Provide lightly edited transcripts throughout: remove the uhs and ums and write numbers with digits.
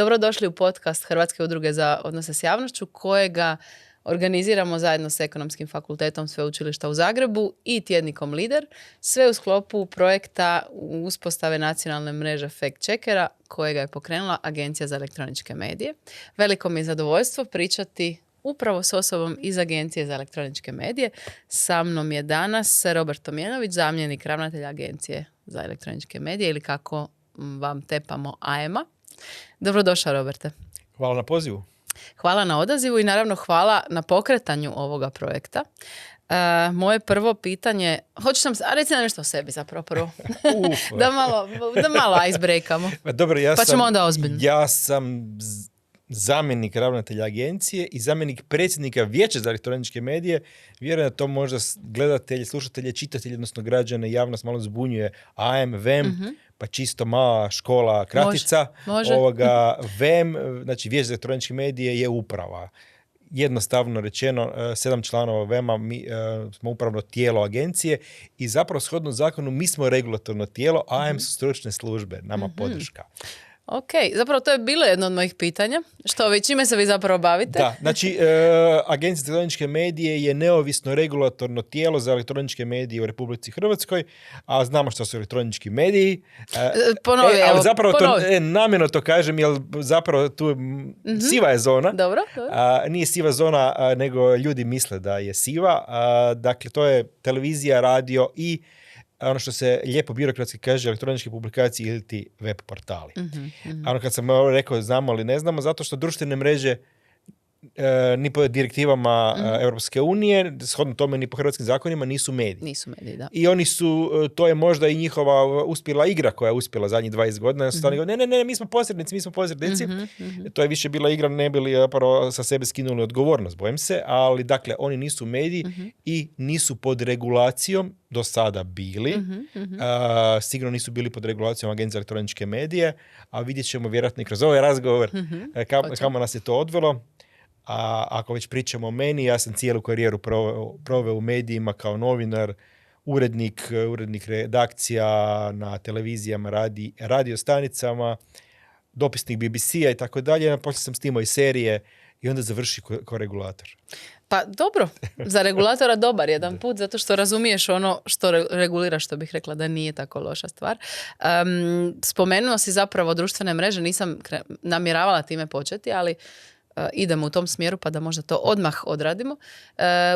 Dobrodošli u podcast Hrvatske udruge za odnose s javnošću, kojega organiziramo zajedno s Ekonomskim fakultetom Sveučilišta u Zagrebu i tjednikom Lider, sve u sklopu projekta uspostave nacionalne mreže Fact Checkera, kojega je pokrenula Agencija za elektroničke medije. Veliko mi je zadovoljstvo pričati upravo s osobom iz Agencije za elektroničke medije. Sa mnom je danas Robert Tomljenović, zamjenik ravnatelja Agencije za elektroničke medije, ili kako vam tepamo AEMA. Dobrodošao, Roberte. Hvala na pozivu. Hvala na odazivu i naravno hvala na pokretanju ovoga projekta. Moje prvo pitanje, reci nam nešto o sebi zapravo prvo. da malo icebreakamo. Dobro, pa ćemo onda ozbiljno. Ja sam zamjenik ravnatelja agencije i zamjenik predsjednika Vijeća za elektroničke medije. Vjerujem da to možda gledatelji, slušatelji, čitatelji, odnosno građane, javnost malo zbunjuje. AM, VEM, pa čisto mala škola kratica. Može. VEM, znači Vijeće za elektroničke medije, je uprava. Jednostavno rečeno, 7 članova VEM-a, mi smo upravno tijelo agencije i zapravo shodno zakonu mi smo regulatorno tijelo, AM su stručne službe, nama podrška. Ok, zapravo to je bilo jedno od mojih pitanja. Čime se vi zapravo bavite? Da, znači Agencija za elektroničke medije je neovisno regulatorno tijelo za elektroničke medije u Republici Hrvatskoj, a znamo što su elektronički mediji. Ali zapravo namjerno to kažem, jer zapravo tu siva je zona. Dobro. Nije siva zona, nego ljudi misle da je siva. Dakle, to je televizija, radio i ono što se lijepo birokratski kaže elektroničke publikacije ili ti web portali. A ono kad sam rekao znamo ili ne znamo, zato što društvene mreže ni po direktivama Europske unije, shodno tome ni po hrvatskim zakonima, nisu mediji. Nisu mediji, da. I oni su, to je možda i njihova uspjela igra koja je uspjela zadnjih 20 godina. Ne, mi smo posrednici. To je više bila igra, ne bili sa sebe skinuli odgovornost, bojim se, ali dakle, oni nisu mediji i nisu pod regulacijom, do sada bili. Sigurno nisu bili pod regulacijom Agencije za elektroničke medije, a vidjet ćemo vjerojatno i kroz ovaj razgovor kamo nas je to odvelo. A ako već pričamo o meni, ja sam cijelu karijeru proveo u medijima kao novinar, urednik redakcija na televizijama, radio stanicama, dopisnik BBC-a i tako dalje. Poslije sam snimao i serije i onda završi kao regulator. Pa dobro, za regulatora dobar jedan put, zato što razumiješ ono što regulira, što bih rekla da nije tako loša stvar. Spomenuo si zapravo društvene mreže, nisam namjeravala time početi, ali idemo u tom smjeru pa da možda to odmah odradimo.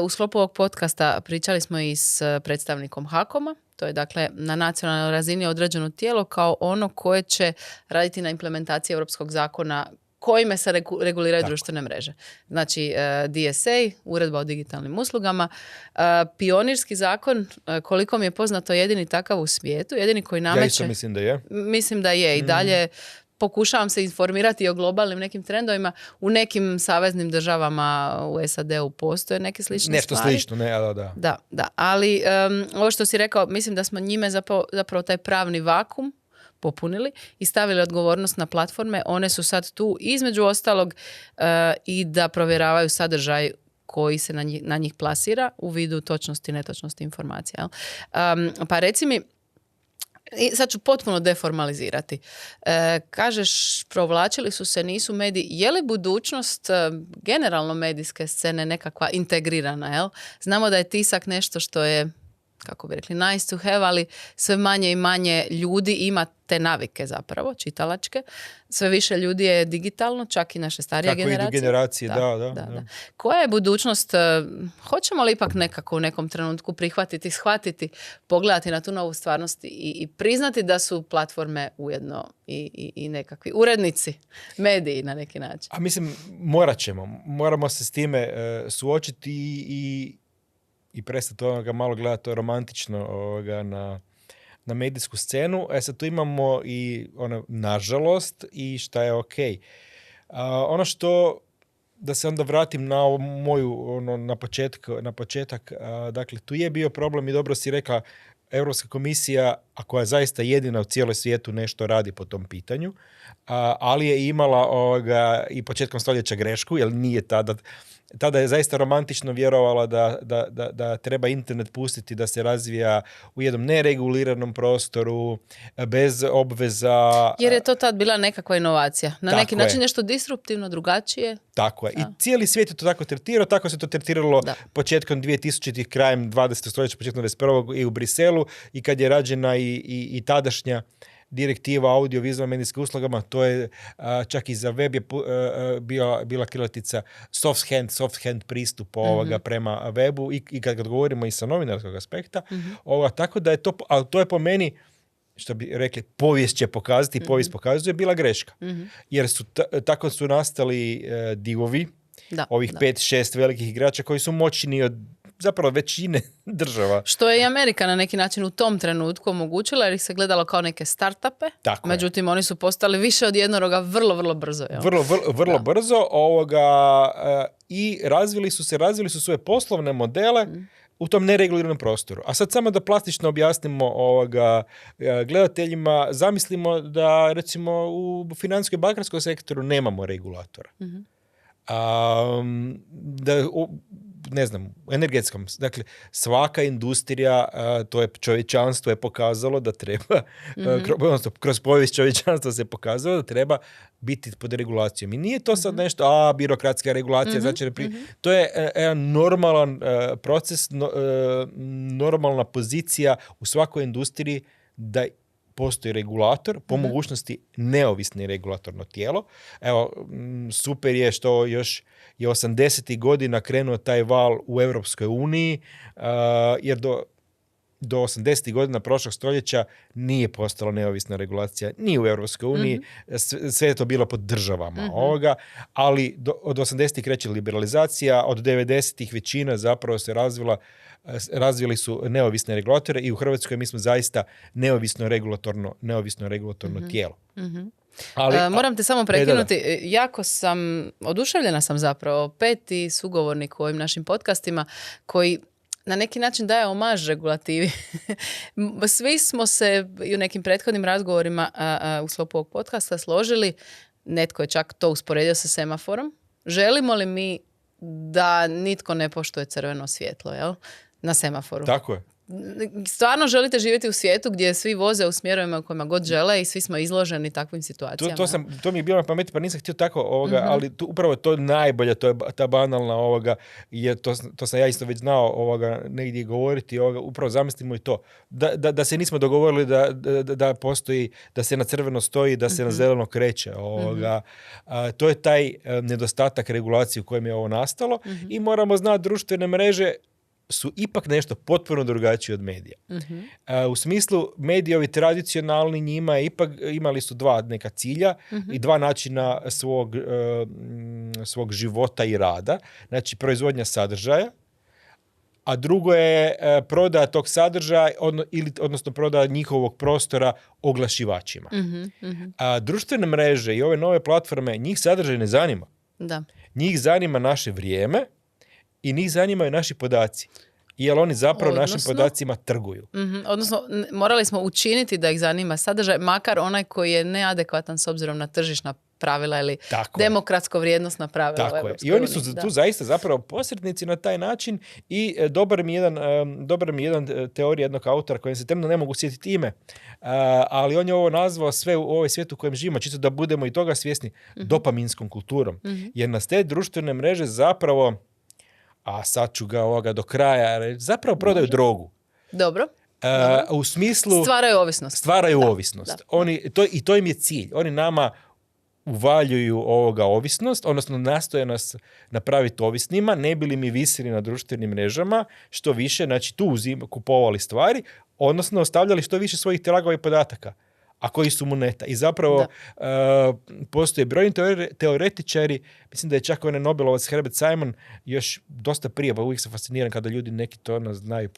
U sklopu ovog podcasta pričali smo i s predstavnikom HAKOM-a, to je dakle na nacionalnoj razini određeno tijelo kao ono koje će raditi na implementaciji europskog zakona kojime se reguliraju društvene mreže. Znači DSA, Uredba o digitalnim uslugama, pionirski zakon, koliko mi je poznato, jedini takav u svijetu, jedini koji nameće... Ja isto mislim da je. Mislim da je i dalje... Pokušavam se informirati o globalnim nekim trendovima. U nekim saveznim državama u SAD-u postoje neke slične stvari. Nešto slično, ne, da. Da. Ali ovo što si rekao, mislim da smo njime zapravo taj pravni vakum popunili i stavili odgovornost na platforme. One su sad tu između ostalog i da provjeravaju sadržaj koji se na njih plasira u vidu točnosti i netočnosti informacija. Pa reci mi, i sad ću potpuno deformalizirati. Kažeš, provlačili su se, nisu mediji. Je li budućnost generalno medijske scene nekakva integrirana? Jel? Znamo da je tisak nešto što je, kako bi rekli, nice to have, ali sve manje i manje ljudi ima te navike zapravo, čitalačke. Sve više ljudi je digitalno, čak i naše starije generacije. Tako idu generacije, da. Koja je budućnost? Hoćemo li ipak nekako u nekom trenutku prihvatiti, shvatiti, pogledati na tu novu stvarnost i priznati da su platforme ujedno i nekakvi urednici, mediji na neki način? A mislim, moramo se s time suočiti i prestati malo gledati romantično na medijsku scenu. Sad tu imamo i nažalost i šta je ok. Ono što, da se onda vratim na moju na početak, dakle tu je bio problem i dobro si rekla, Europska komisija a koja zaista jedina u cijeloj svijetu nešto radi po tom pitanju, ali je imala i početkom stoljeća grešku, jer nije tada je zaista romantično vjerovala da treba internet pustiti da se razvija u jednom nereguliranom prostoru, bez obveza. Jer je to tad bila nekakva inovacija. Na Tako neki način je. nešto disruptivno, drugačije. Tako je. I cijeli svijet je to tako tretirao, tako se to tretiralo početkom 2000-ih, krajem 20. stoljeća, početkom 21. i u Briselu, i kad je rađena i tadašnja direktiva audio-vizualnim medijskim uslugama, to je čak i za web je bila krilatica soft hand pristup prema webu i kad govorimo i sa novinarskog aspekta. Tako da je to, ali to je po meni, što bi rekli, povijest će pokazati, povijest pokazuje, bila greška. Jer tako su nastali divovi, ovih 5-6 velikih igrača koji su moćni od zapravo većine država. Što je i Amerika na neki način u tom trenutku omogućila, jer ih se gledalo kao neke startupe. Međutim, oni su postali više od jednoroga vrlo, vrlo brzo. Jel? Vrlo brzo i razvili su svoje poslovne modele u tom nereguliranom prostoru. A sad samo da plastično objasnimo gledateljima, zamislimo da recimo u financijskom i bankarskom sektoru nemamo regulatora. Ne znam, energetskom, dakle, svaka industrija, to je čovječanstvo je pokazalo da treba, kroz povijest čovječanstva se pokazalo da treba biti pod regulacijom. I nije to sad nešto, birokratska regulacija, znači, to je jedan normalan proces, normalna pozicija u svakoj industriji da postoji regulator, po mogućnosti neovisni regulatorno tijelo. Evo, super je što još je 80. godina krenuo taj val u Europskoj uniji, jer do 80. godina prošlog stoljeća nije postala neovisna regulacija ni u Europskoj uniji, sve je to bilo pod državama ovoga, ali od 80. kreće liberalizacija, od 90. većina zapravo se razvili su neovisne regulatore i u Hrvatskoj mi smo zaista neovisno regulatorno tijelo. Ali, moram te samo prekinuti. Jako sam, oduševljena sam zapravo, 5. sugovornik u ovim našim podcastima koji na neki način daje omaž regulativi. Svi smo se i u nekim prethodnim razgovorima u sklopu ovog podcasta složili, netko je čak to usporedio sa semaforom. Želimo li mi da nitko ne poštuje crveno svjetlo, jel? Na semaforu? Tako je. Stvarno želite živjeti u svijetu gdje svi voze u smjerovima u kojima god žele i svi smo izloženi takvim situacijama. To mi je bilo na pameti, pa nisam htio tako, ali upravo to najbolje, to je ta banalna je to sam ja isto već znao negdje govoriti, upravo zamislimo i to. Da se nismo dogovorili da postoji, da se na crveno stoji, da se na zeleno kreće. To je taj nedostatak regulacije u kojem je ovo nastalo i moramo znati društvene mreže su ipak nešto potpuno drugačije od medija. U smislu, mediji tradicionalni njima ipak imali su dva neka cilja i dva načina svog života i rada. Znači, proizvodnja sadržaja, a drugo je prodaja tog sadržaja, odnosno prodaja njihovog prostora oglašivačima. A društvene mreže i ove nove platforme, njih sadržaj ne zanima. Da. Njih zanima naše vrijeme i njih zanimaju naši podaci. Jer oni zapravo našim podacima trguju. Odnosno, morali smo učiniti da ih zanima sadržaj, makar onaj koji je neadekvatan s obzirom na tržišna pravila ili demokratsko vrijednostna pravila. Tako je. I oni su tu zaista zapravo posrednici na taj način i dobar mi jedan teorija jednog autora kojem se trenutno ne mogu sjetiti ime, ali on je ovo nazvao sve u ovoj svijetu u kojem živimo, čisto da budemo i toga svjesni, dopaminskom kulturom. Jer nas te društvene mreže zapravo, a sad ću ga do kraja, zapravo prodaju drogu. Dobro. U smislu... Stvaraju ovisnost. I to im je cilj. Oni nama uvaljuju ovisnost, odnosno nastoje nas napraviti ovisnima, ne bili mi visili na društvenim mrežama, što više, znači tu kupovali stvari, odnosno ostavljali što više svojih tragova i podataka, a koji su moneta. I zapravo postoje brojni teoretičari, mislim da je čak onaj Nobelovac Herbert Simon još dosta prije, pa uvijek sam fasciniran kada ljudi neki to znaju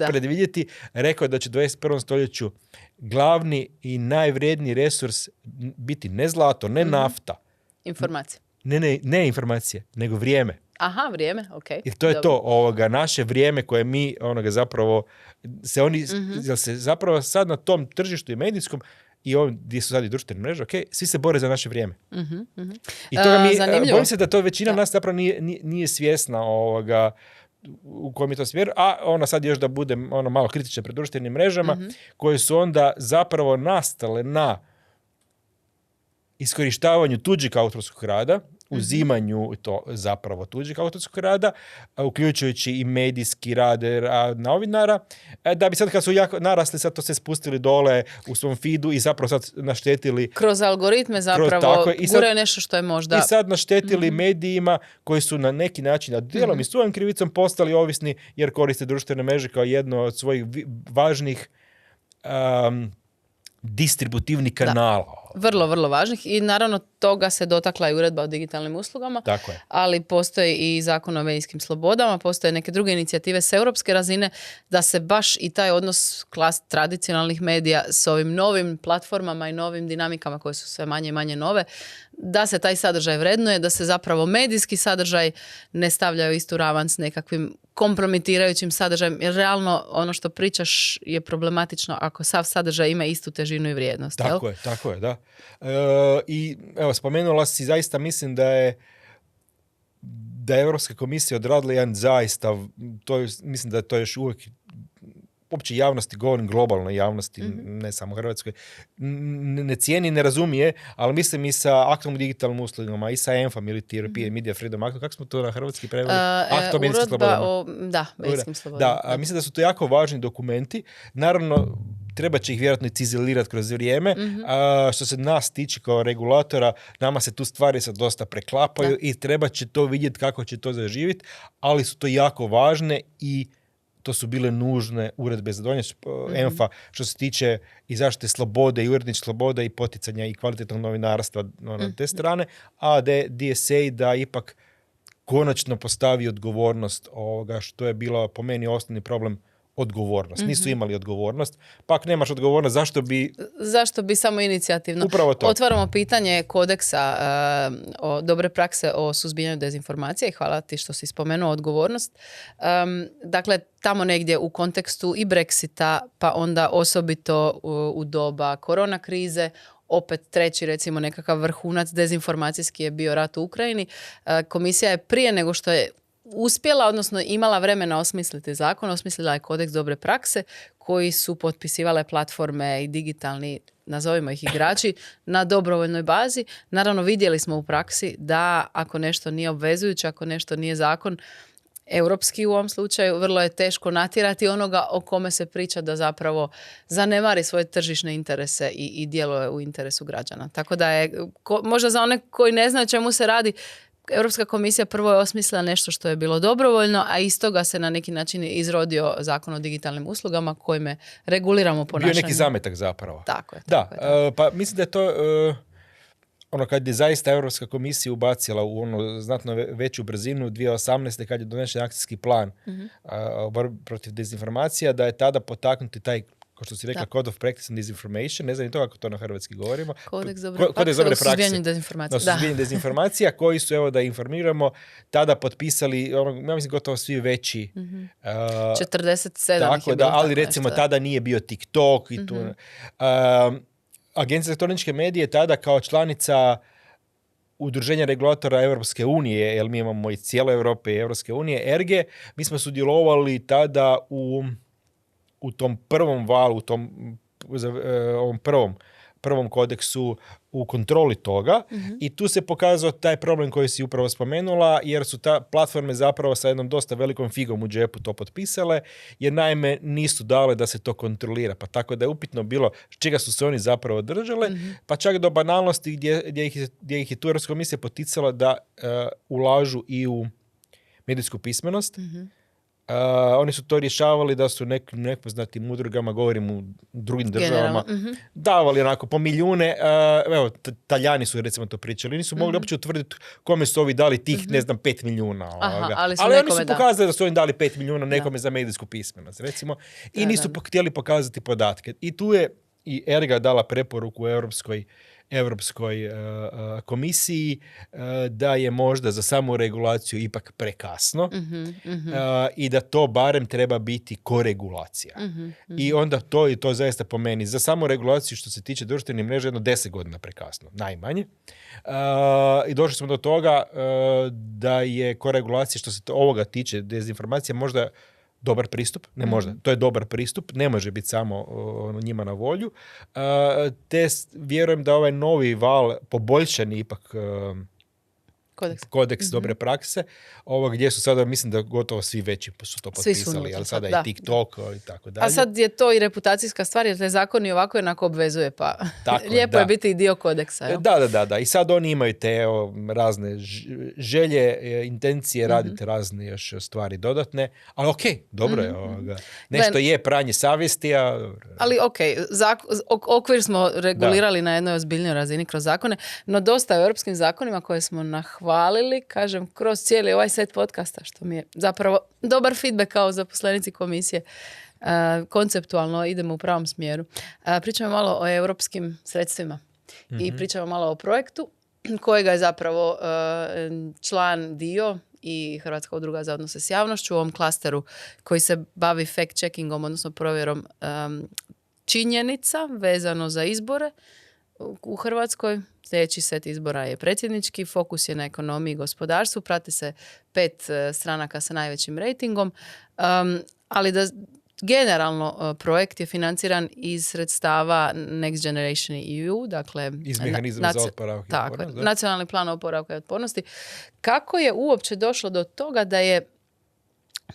predvidjeti, rekao da će u 21. stoljeću glavni i najvrijedniji resurs biti ne zlato, ne nafta. Informacije. Ne informacije, nego vrijeme. Aha, vrijeme, ok. Jer to je to, naše vrijeme koje mi zapravo jel se zapravo sad na tom tržištu i medijskom i ovdje gdje su sad i društvene mreže, svi se bore za naše vrijeme. I toga bojim se da to većina nas zapravo nije svjesna u kojem je to smjer, a ona sad još da bude malo kritična pred društvenim mrežama, koje su onda zapravo nastale na iskorištavanju tuđeg autorskog rada, uzimanju to zapravo tuđeg autorskog rada, uključujući i medijski rad novinara, da bi sad kad su jako narasli, sad to se spustili dole u svom feedu i zapravo sad naštetili... Kroz algoritme zapravo guraju nešto što je možda... I sad naštetili medijima koji su na neki način, a dijelom i svojom krivicom postali ovisni jer koriste društvene mreže kao jedno od svojih važnih distributivnih kanala. Vrlo, vrlo važnih i naravno toga se dotakla i uredba o digitalnim uslugama, tako je. Ali postoji i zakon o medijskim slobodama, postoje neke druge inicijative s europske razine da se baš i taj odnos tradicionalnih medija s ovim novim platformama i novim dinamikama koje su sve manje i manje nove, da se taj sadržaj vrednuje, da se zapravo medijski sadržaj ne stavljaju istu ravan s nekakvim kompromitirajućim sadržajem, jer realno ono što pričaš je problematično ako sav sadržaj ima istu težinu i vrijednost. Tako je, da. I evo, spomenula si, zaista mislim da je Europska komisija odradila jedan zaista, mislim da je to još uvijek opće javnosti, govorim globalnoj javnosti, ne samo Hrvatskoj, ne cijeni, ne razumije, ali mislim i sa aktom digitalnim uslugama i sa ENFA, European Media Freedom Act, kako smo to na hrvatski preveli? Akt o medijskim slobodama. Medijskim slobodama. Da, mislim da su to jako važni dokumenti. Naravno, treba će ih vjerojatno izilirati kroz vrijeme. Što se nas tiče kao regulatora, nama se tu stvari sad dosta preklapaju i treba će to vidjeti kako će to zaživjeti, ali su to jako važne i to su bile nužne uredbe za donijeti ENFA što se tiče i zaštite slobode i uredničke slobode i poticanja i kvalitetnog novinarstva na te strane, a DSA da ipak konačno postavi odgovornost ovoga što je bilo po meni osnovni problem, odgovornost. Nisu imali odgovornost. Pa ako nemaš odgovornost, zašto bi samo inicijativno? Upravo to. Otvaramo pitanje kodeksa o dobre prakse o suzbijanju dezinformacije i hvala ti što si spomenuo odgovornost. Dakle, tamo negdje u kontekstu i Brexita, pa onda osobito u doba korona krize, opet treći, recimo, nekakav vrhunac dezinformacijski je bio rat u Ukrajini. Komisija je prije nego što je uspjela, odnosno imala vremena osmisliti zakon, osmislila je kodeks dobre prakse koji su potpisivale platforme i digitalni, nazovimo ih igrači, na dobrovoljnoj bazi. Naravno, vidjeli smo u praksi da ako nešto nije obvezujuće, ako nešto nije zakon, europski u ovom slučaju, vrlo je teško natjerati onoga o kome se priča da zapravo zanemari svoje tržišne interese i djeluje u interesu građana. Tako da je, možda za one koji ne znaju čemu se radi, Europska komisija prvo je osmislila nešto što je bilo dobrovoljno, a iz toga se na neki način izrodio zakon o digitalnim uslugama kojime reguliramo ponašanje. Bio neki zametak zapravo. Tako je. Pa mislim da je to kad je zaista Europska komisija ubacila u znatno veću brzinu 2018. kad je donesen akcijski plan protiv dezinformacija, da je tada potaknuti taj, kao što si rekla, Code of Practice and Disinformation, ne znam to kako to na hrvatski govorimo. Kodeks dobre prakse o suzbijanju dezinformacija. Suzbijanju dezinformacija, koji su, evo da informiramo, tada potpisali, ja mislim gotovo svi veći. 47 tako da, ali recimo tada nije bio TikTok i tu. Agencija za elektroničke medije tada kao članica Udruženja regulatora Europske unije, jer mi imamo i cijele Europe i Europske unije, ERGE, mi smo sudjelovali tada u tom prvom valu, ovom prvom kodeksu u kontroli toga i tu se pokazao taj problem koji si upravo spomenula, jer su ta platforme zapravo sa jednom dosta velikom figom u džepu to potpisale, jer naime nisu dale da se to kontrolira. Pa tako da je upitno bilo čega su se oni zapravo držale, pa čak do banalnosti gdje ih je tu Europska komisija poticala da ulažu i u medijsku pismenost. Oni su to rješavali da su nepoznatim udrugama, govorim u drugim državama, davali onako po milijune. Evo, Talijani su recimo to pričali. Nisu mogli uopće utvrditi kome su ovi dali tih, 5 milijuna. Ali oni su pokazali da su oni dali 5 milijuna nekome za medijsku pismenost, recimo. I nisu htjeli pokazati podatke. I tu je i ERGA dala preporuku Europskoj Europskoj komisiji da je možda za samu regulaciju ipak prekasno i da to barem treba biti koregulacija. I onda to zaista po meni za samu regulaciju što se tiče društvenih mreža jedno 10 godina prekasno, najmanje. I došli smo do toga da je koregulacija što se ovoga tiče dezinformacija možda dobar pristup, ne možda, to je dobar pristup, ne može biti samo njima na volju. Te vjerujem da ovaj novi val poboljšani ipak kodeks dobre prakse, gdje su sada, mislim da gotovo svi veći su to potpisali, ali sada i TikTok i tako dalje. A sad je to i reputacijska stvar, jer te zakoni ovako jednako obvezuje, pa lijepo je biti i dio kodeksa. Jel? Da. I sad oni imaju te razne želje, intencije raditi razne još stvari dodatne, ali okej, dobro je. Nešto je pranje savjesti, ali okvir smo regulirali na jednoj ozbiljnoj razini kroz zakone, no dosta u europskim zakonima koje smo nahvalili, kažem, kroz cijeli ovaj set podcasta, što mi je zapravo dobar feedback kao zaposlenici komisije. Konceptualno idemo u pravom smjeru. Pričamo malo o europskim sredstvima i pričamo malo o projektu kojega je zapravo član dio i Hrvatska udruga za odnose s javnošću u ovom klasteru koji se bavi fact-checkingom, odnosno provjerom činjenica vezano za izbore u Hrvatskoj. Sljedeći set izbora je predsjednički, fokus je na ekonomiji i gospodarstvu, prati se 5 stranaka sa najvećim rejtingom, ali da generalno projekt je financiran iz sredstava Next Generation EU, dakle iz mehanizma za oporavak i otpornost. Nacionalni plan oporavka i otpornosti. Kako je uopće došlo do toga da je,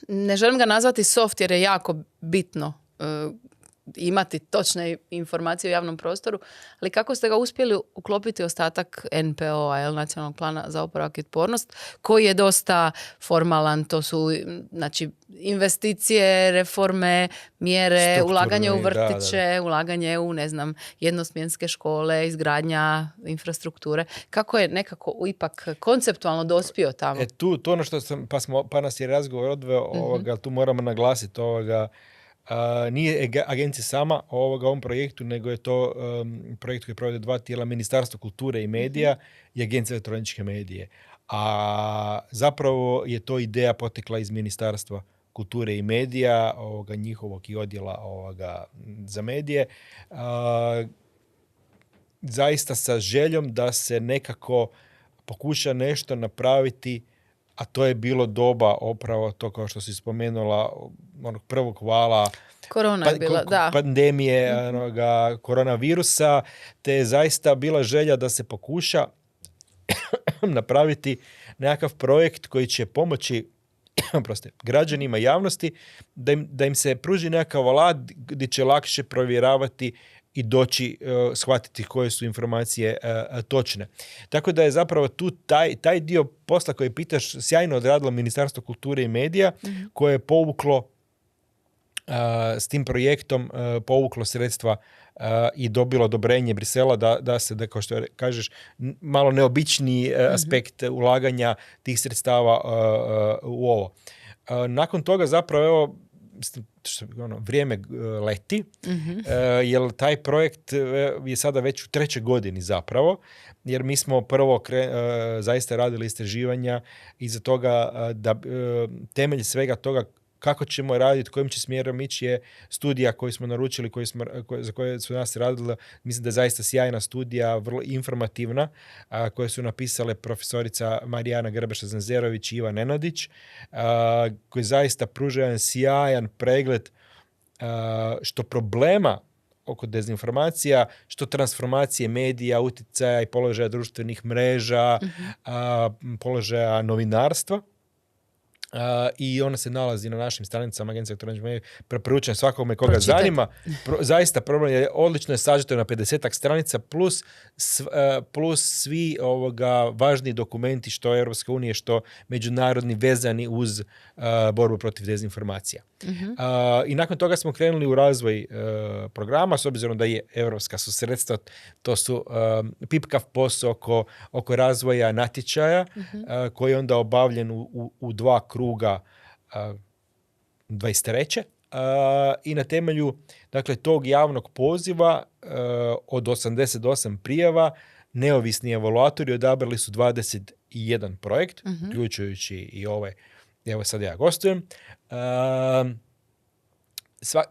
ne želim ga nazvati soft jer je jako bitno imati točne informacije u javnom prostoru, ali kako ste ga uspjeli uklopiti ostatak NPO-a, Nacionalnog plana za oporavak i otpornost, koji je dosta formalan, to su znači, investicije, reforme, mjere, ulaganje u vrtiće, ulaganje u, jednosmjenske škole, izgradnja infrastrukture. Kako je nekako ipak konceptualno dospio tamo? To ono što pa nas je razgovor odveo, tu moramo naglasiti nije agencija sama ovom projektu, nego je to projekt koji provode 2 tijela, Ministarstvo kulture i medija i Agencija elektroničke medije. A zapravo je to ideja potekla iz Ministarstva kulture i medija, njihovog i odjela za medije. Zaista sa željom da se nekako pokuša nešto napraviti, a to je bilo doba opravo to kao što si spomenula onog prvog vala pandemije koronavirusa, te je zaista bila želja da se pokuša napraviti nekakav projekt koji će pomoći građanima i javnosti da im se pruži nekakav alat gdje će lakše provjeravati i doći shvatiti koje su informacije točne. Tako da je zapravo tu taj dio posla koji pitaš sjajno odradilo Ministarstvo kulture i medija, koje je povuklo s tim projektom povuklo sredstva i dobilo odobrenje Brisela da se, kao što kažeš, malo neobičniji aspekt ulaganja tih sredstava u ovo. Nakon toga zapravo vrijeme leti, jer taj projekt je sada već u 3. godini zapravo, jer mi smo prvo zaista radili istraživanja iza toga da temelj svega toga kako ćemo raditi, kojim će smjerom ići je studija koju smo naručili, za koje su nas radili. Mislim da je zaista sjajna studija, vrlo informativna, koju su napisale profesorica Marijana Grbeša-Zanzerović i Ivan Nenadić, koji zaista pruža jedan sjajan pregled što problema oko dezinformacija, što transformacije medija, utjecaja i položaja društvenih mreža, položaja novinarstva. I ona se nalazi na našim stranicama Agencije elektroničke medije. Preporučujem svakome koga zanima. Zaista problem je odlično je sažeto na 50 stranica plus svi važni dokumenti što Europske unije, što međunarodni vezani uz borbu protiv dezinformacija. I nakon toga smo krenuli u razvoj programa, s obzirom da je europska su sredstva, to su pipkav posao oko razvoja natječaja koji je onda obavljen u 2 kruga 23. I na temelju tog javnog poziva od 88 prijava neovisni evaluatori odabrali su 21 projekt, uključujući i ovaj, evo sad ja gostujem.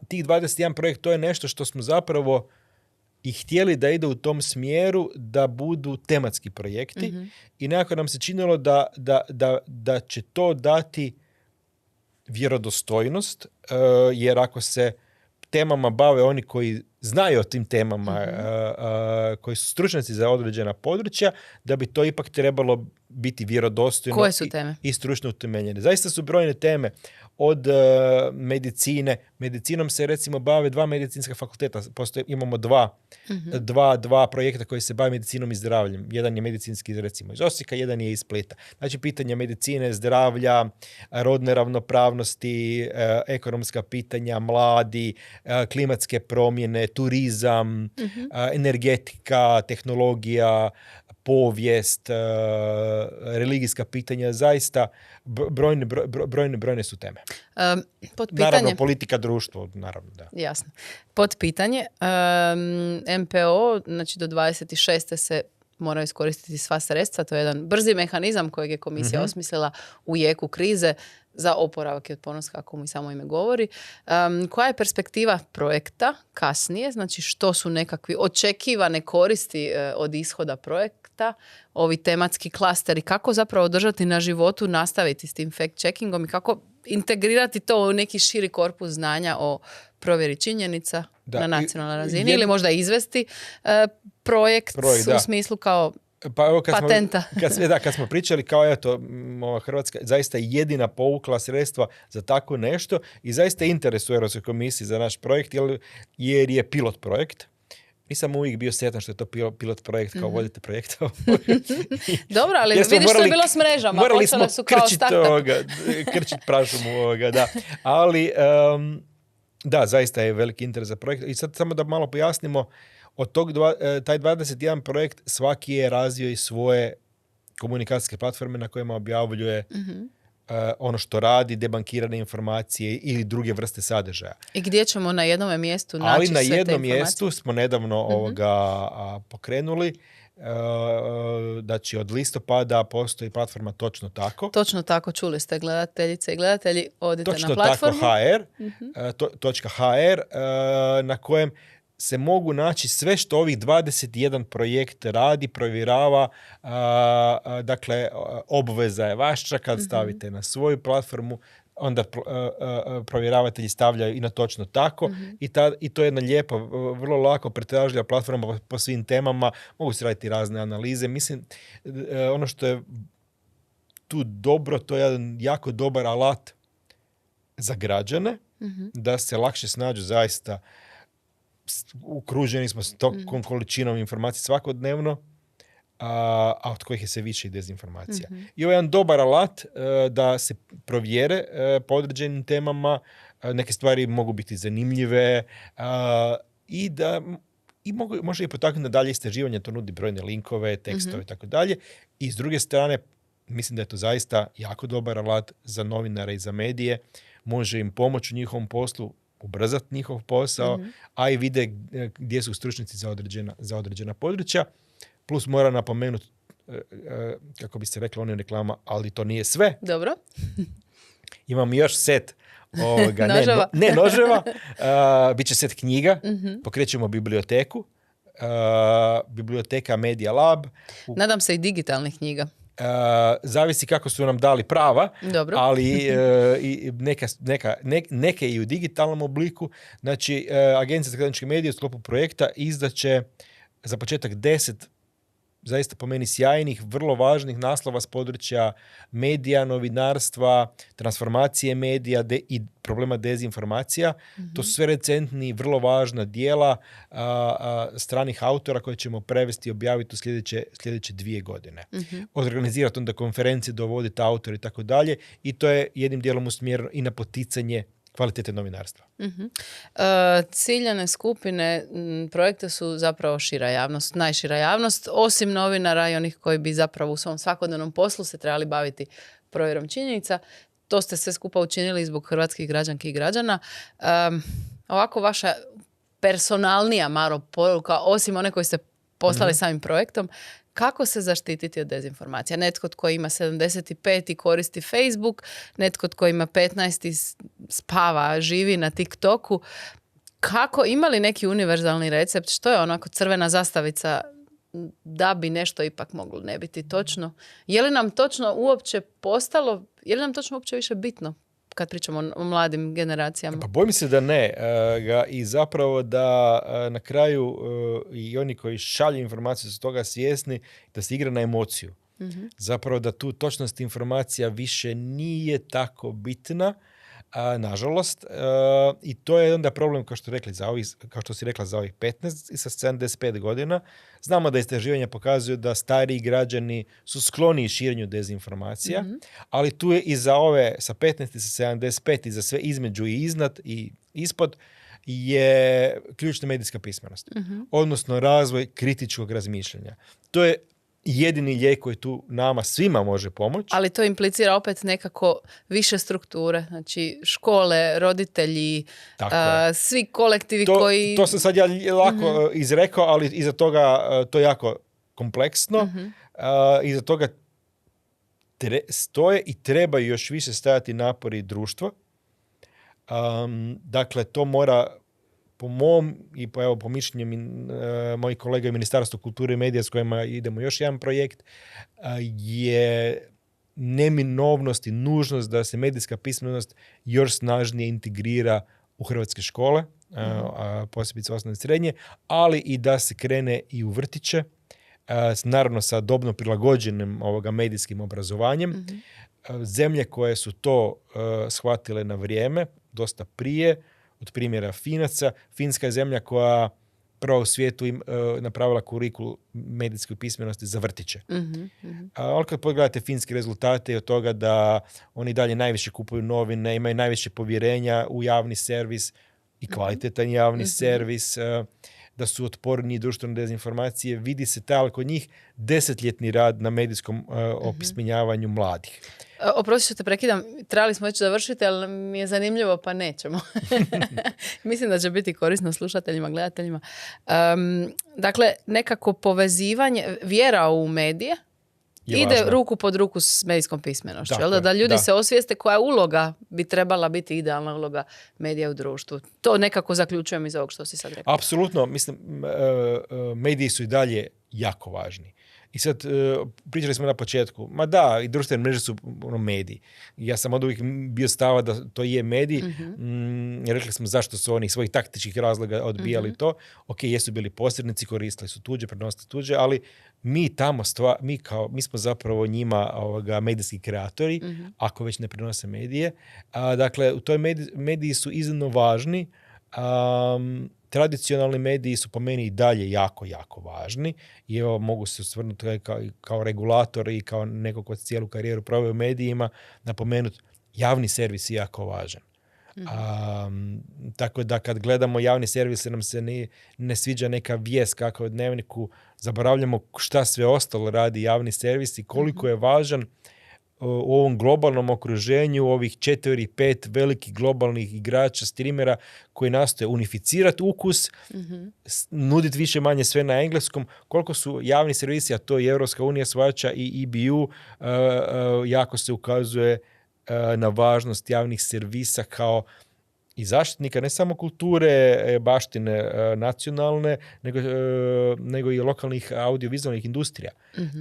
Tih 21 projekt, to je nešto što smo zapravo i htjeli da ide u tom smjeru da budu tematski projekti i nekako nam se činilo da će to dati vjerodostojnost, jer ako se temama bave oni koji znaju o tim temama, koji su stručnjaci za određena područja, da bi to ipak trebalo biti vjerodostojno. Koje su teme? I stručno utemeljene. Zaista su brojne teme od medicine. Medicinom se recimo bave 2 medicinska fakulteta. Imamo dva projekta koji se bave medicinom i zdravljem. Jedan je medicinski recimo iz Osijeka, jedan je iz Splita. Znači pitanja medicine, zdravlja, rodne ravnopravnosti, ekonomska pitanja, mladi, klimatske promjene, turizam, energetika, tehnologija, povijest, religijska pitanja, zaista brojne su teme. Naravno, politika, društvo, naravno, da. Jasno. Pod pitanje, MPO, znači do 26. se moraju iskoristiti sva sredstva, to je jedan brzi mehanizam kojeg je komisija osmislila u jeku krize za oporavak i otpornost, kako mu i samo ime govori. Koja je perspektiva projekta kasnije? Znači što su nekakvi očekivane koristi od ishoda projekta, ovi tematski klasteri, kako zapravo održati na životu, nastaviti s tim fact-checkingom i kako integrirati to u neki širi korpus znanja o provjeri činjenica na nacionalnoj razini ili možda izvesti projekt u smislu kao patenta. Kad smo pričali kao eto, Hrvatska zaista jedina povukla sredstva za tako nešto i zaista interes u Europskoj komisiji za naš projekt jer je pilot projekt. Nisam uvijek bio sretan što je to pilot projekt kao vodite projekta. Dobro, ali vidiš što je bilo s mrežama. Morali smo krčiti prašumu ovoga, da. Ali da, zaista je veliki interes za projekt. I sad samo da malo pojasnimo, od tog taj 21 projekt svaki je razvio i svoje komunikacijske platforme na kojima objavljuje ono što radi, debankirane informacije ili druge vrste sadržaja. I gdje ćemo na jednom mjestu naći ali sve te informacije? Ali na jednom mjestu smo nedavno pokrenuli. Znači od listopada postoji platforma Točno tako. Točno tako, čuli ste gledateljice i gledatelji, odite Točno na platformu. Točno tako HR, na kojem se mogu naći sve što ovih 21 projekt radi, provjerava, dakle obveza je vaša kad stavite na svoju platformu, onda provjeravatelji stavljaju i na Točno tako i to je jedna lijepa, vrlo lako pretražljiva platforma po svim temama, mogu se raditi razne analize. Mislim, ono što je tu dobro, to je jedan jako dobar alat za građane, da se lakše snađu zaista. Ukruženi smo s tokom količinom informacija svakodnevno, a od kojih je sve više i dezinformacija. I ovo je jedan dobar alat da se provjere po određenim temama, neke stvari mogu biti zanimljive i da može i potaknuti na dalje istraživanje, to nudi brojne linkove, tekstove i tako dalje. I s druge strane, mislim da je to zaista jako dobar alat za novinare i za medije, može im pomoći u njihovom poslu, ubrzati njihov posao, a i vide gdje su stručnjaci za određena područja. Plus mora napomenuti, kako bi se reklo onim reklama, ali to nije sve. Dobro. Imam još set noževa. Ne noževa, bit će set knjiga, pokrećemo biblioteku, biblioteka Media Lab. Nadam se i digitalnih knjiga. Zavisi kako su nam dali prava, dobro. Ali neke i u digitalnom obliku. Znači, Agencija za elektroničke medije u sklopu projekta izdaće za početak 10 zaista po meni sjajnih, vrlo važnih naslova s područja medija, novinarstva, transformacije medija i problema dezinformacija. To su sve recentni, vrlo važna dijela stranih autora koje ćemo prevesti i objaviti u sljedeće 2 godine. Organizirati onda konferencije, dovoditi autor i tako dalje. I to je jednim dijelom usmjereno i na poticanje kvalitete novinarstva. Ciljane skupine projekta su zapravo šira javnost, najšira javnost, osim novinara i onih koji bi zapravo u svom svakodnevnom poslu se trebali baviti provjerom činjenica. To ste sve skupa učinili zbog hrvatskih građanki i građana. Ovako vaša personalnija malo poruka, osim one koje ste poslali samim projektom. Kako se zaštititi od dezinformacija? Netko tko ima 75 i koristi Facebook, netko tko ima 15 i spava, živi na TikToku. Kako, ima li neki univerzalni recept? Što je onako crvena zastavica da bi nešto ipak moglo ne biti točno? Je li nam točno uopće postalo, je li nam točno uopće više bitno kad pričamo o mladim generacijama? Pa bojim se da ne. I zapravo da na kraju i oni koji šalju informaciju su toga svjesni da se igra na emociju. Zapravo da tu točnost informacija više nije tako bitna, nažalost. I to je onda problem, kao što si rekla, za ovih 15 i sa 75 godina. Znamo da istraživanja pokazuju da stariji građani su skloni širenju dezinformacija, ali tu je i za ove sa 15 i sa 75 i za sve između i iznad i ispod je ključna medijska pismenost. Odnosno razvoj kritičkog razmišljanja. To je jedini lijek koji tu nama svima može pomoći. Ali to implicira opet nekako više strukture. Znači škole, roditelji, svi kolektivi koji... To sam sad ja lako izrekao, ali iza toga to je jako kompleksno. Iza toga stoje i trebaju još više stajati napori društva. Dakle, to mora, po mom i po mišljenju mojih kolega i Ministarstva kulture i medija s kojima idemo još jedan projekt, je neminovnost i nužnost da se medijska pismenost još snažnije integrira u hrvatske škole, posebice osnovne i srednje, ali i da se krene i u vrtiće, naravno sa dobno prilagođenim medijskim obrazovanjem. Zemlje koje su to shvatile na vrijeme, dosta prije, od primjera Finaca. Finska je zemlja koja prvo u svijetu napravila kurikul medijske pismenosti za vrtiće. Ali kad pogledate finske rezultate od toga da oni dalje najviše kupuju novine, imaju najviše povjerenja u javni servis i kvalitetan javni servis, da su otporni društvene dezinformacije, vidi se taj kod njih desetljetni rad na medijskom opismenjavanju mladih. Oprosti što te prekidam, trebali smo već završiti, ali mi je zanimljivo pa nećemo. Mislim da će biti korisno slušateljima, gledateljima. Dakle, nekako povezivanje, vjera u medije ide ruku pod ruku s medijskom pismenošću. Dakle, da ljudi se osvijeste koja uloga bi trebala biti idealna uloga medija u društvu. To nekako zaključujem iz ovog što si sad rekao. Apsolutno. Mislim, mediji su i dalje jako važni. I sad, pričali smo na početku, ma da, i društvene mreže su mediji. Ja sam od uvijek bio stava da to je medij. Rekli smo zašto su oni svojih taktičkih razloga odbijali to. Ok, jesu bili posrednici, koristili su tuđe, prenosili tuđe, ali mi tamo, mi smo zapravo njima medijski kreatori, ako već ne prenose medije. Dakle, u toj mediji su iznimno važni. Tradicionalni mediji su po meni i dalje jako, jako važni i evo mogu se osvrnuti kao regulator i kao neko ko cijelu karijeru proveo u medijima, napomenuti javni servis je jako važan. Tako da kad gledamo javni servis nam se ne sviđa neka vijest kako u Dnevniku, zaboravljamo šta sve ostalo radi javni servis i koliko je važan u ovom globalnom okruženju ovih 4-5 velikih globalnih igrača, streamera koji nastoje unificirati ukus, nuditi više manje sve na engleskom, koliko su javni servisi, a to i Europska unija shvaća i EBU, jako se ukazuje na važnost javnih servisa kao i zaštitnika ne samo kulture, baštine nacionalne, nego i lokalnih audiovizualnih industrija.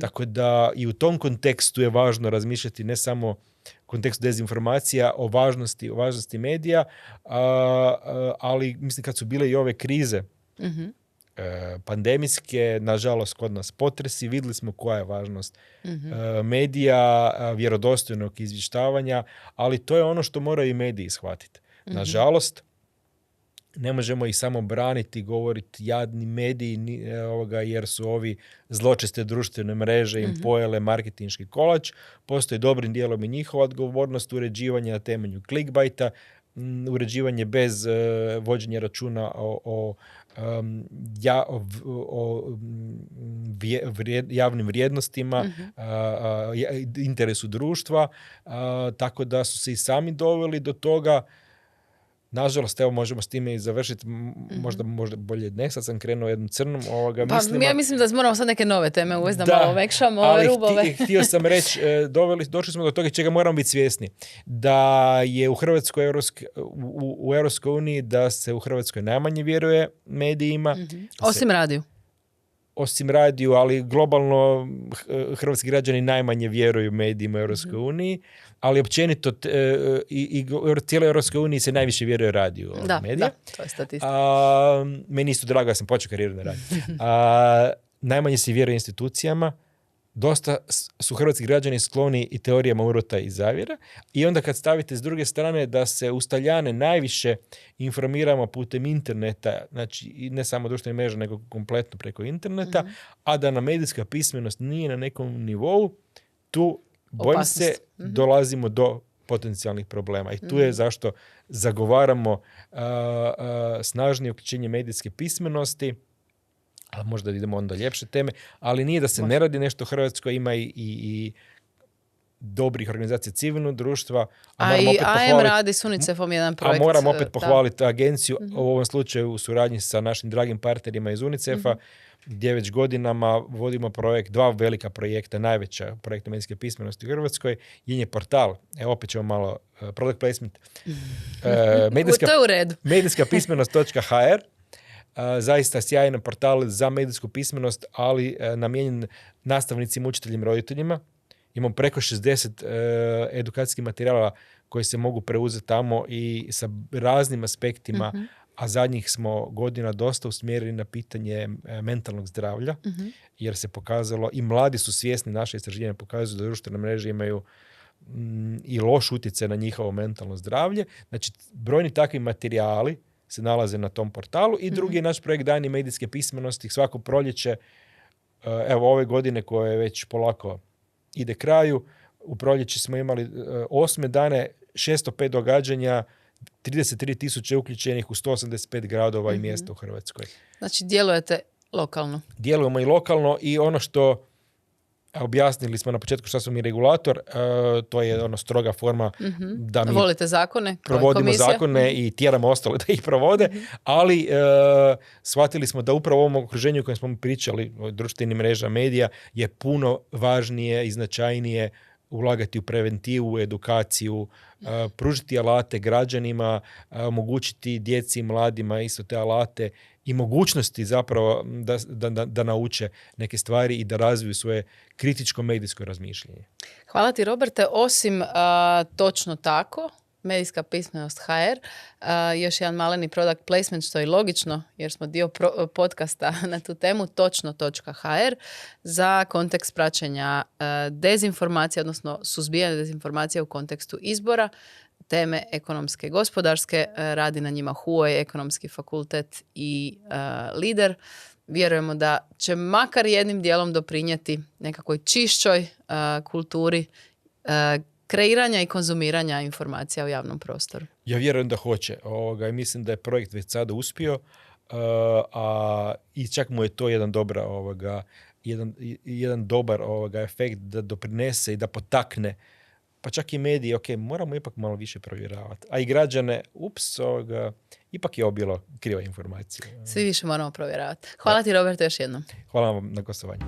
Tako da i u tom kontekstu je važno razmišljati ne samo u kontekstu dezinformacija, o važnosti medija, ali mislim kad su bile i ove krize pandemijske, nažalost kod nas potresi, vidjeli smo koja je važnost medija, vjerodostojnog izvještavanja, ali to je ono što moraju i mediji shvatiti. Nažalost, ne možemo ih samo braniti, govoriti jadni mediji jer su ovi zločeste društvene mreže im pojele marketinški kolač. Postoji dobrim dijelom i njihova odgovornost uređivanja na temelju clickbaita, uređivanje bez vođenja računa o javnim vrijednostima, interesu društva, tako da su se i sami doveli do toga. nažalost, evo možemo s time i završiti, možda bolje ne, sad sam krenuo jednom crnom. Ja mislim da moramo sad neke nove teme uvesti, da malo omekšamo ali rubove. Htio sam reći, došli smo do toga čega moramo biti svjesni. Da je u Hrvatskoj, u Europskoj uniji, da se u Hrvatskoj najmanje vjeruje medijima. Osim radiju, ali globalno hrvatski građani najmanje vjeruju medijima u Europskoj uniji, ali općenito i cijeloj Europskoj uniji se najviše vjeruje radiju. Da, to je statistika. Meni isto drago, ja sam počeo karijeru na radiju. Najmanje se vjeruje institucijama. Dosta su hrvatski građani skloni i teorijama urota i zavjera. I onda kad stavite s druge strane da se uz Talijane najviše informiramo putem interneta, znači i ne samo društvenih mreža, nego kompletno preko interneta, a da nam medijska pismenost nije na nekom nivou, tu bojim se dolazimo do potencijalnih problema. I tu je zašto zagovaramo snažnije uključenje medijske pismenosti, a možda idemo onda ljepše teme, ali nije da se ne radi nešto u Hrvatskoj, ima i dobrih organizacija civilnog društva. A i AM radi s UNICEF-om jedan projekt. A moram opet pohvaliti agenciju, u ovom slučaju u suradnji sa našim dragim partnerima iz UNICEF-a, gdje već godinama vodimo projekt, 2 velika projekta, najveća projekta medijske pismenosti u Hrvatskoj. Jedan je portal, opet ćemo malo product placement, medijskapismenost.hr, zaista sjajan portal za medijsku pismenost, ali namijenjen nastavnicima, učiteljima, roditeljima. Imamo preko 60 edukacijskih materijala koji se mogu preuzeti tamo i sa raznim aspektima, a zadnjih smo godina dosta usmjerili na pitanje mentalnog zdravlja, jer se pokazalo, i mladi su svjesni, naše istraživanja pokazuju da društvene mreže imaju i loš utjecaj na njihovo mentalno zdravlje. Znači, brojni takvi materijali se nalaze na tom portalu. I drugi je naš projekt Dani medijske pismenosti. Svako proljeće, evo ove godine koje već polako ide kraju, u proljeći smo imali 8 dane, 605 događanja, 33,000 uključenih u 185 gradova i mjesta u Hrvatskoj. Znači, djelujete lokalno. Djelujemo i lokalno i ono što objasnili smo na početku što smo mi regulator, to je stroga forma da mi volite zakone, provodimo zakone i tjeramo ostale da ih provode, ali shvatili smo da upravo u ovom okruženju u kojem smo pričali o društvenim mreža medija je puno važnije i značajnije ulagati u preventivu, edukaciju, pružiti alate građanima, omogućiti djeci i mladima isto te alate i mogućnosti zapravo da nauče neke stvari i da razviju svoje kritičko medijsko razmišljanje. Hvala ti, Roberte. Osim točno tako, medijska pismenost HR, još jedan maleni product placement, što je logično jer smo dio podcasta na tu temu, točno.hr, za kontekst praćenja dezinformacija, odnosno suzbijanja dezinformacija u kontekstu izbora, teme ekonomske i gospodarske. Radi na njima HUOJ, Ekonomski fakultet i Lider. Vjerujemo da će makar jednim dijelom doprinijeti nekakvoj čišćoj kulturi kreiranja i konzumiranja informacija u javnom prostoru. Ja vjerujem da hoće. I mislim da je projekt već sada uspio, i čak mu je to jedan dobar efekt da doprinese i da potakne, pa čak i mediji, moramo ipak malo više provjeravati. A i građane, ipak je ovo bilo kriva informacija. Svi više moramo provjeravati. Hvala ti, Robert, još jednom. Hvala vam na gostovanju.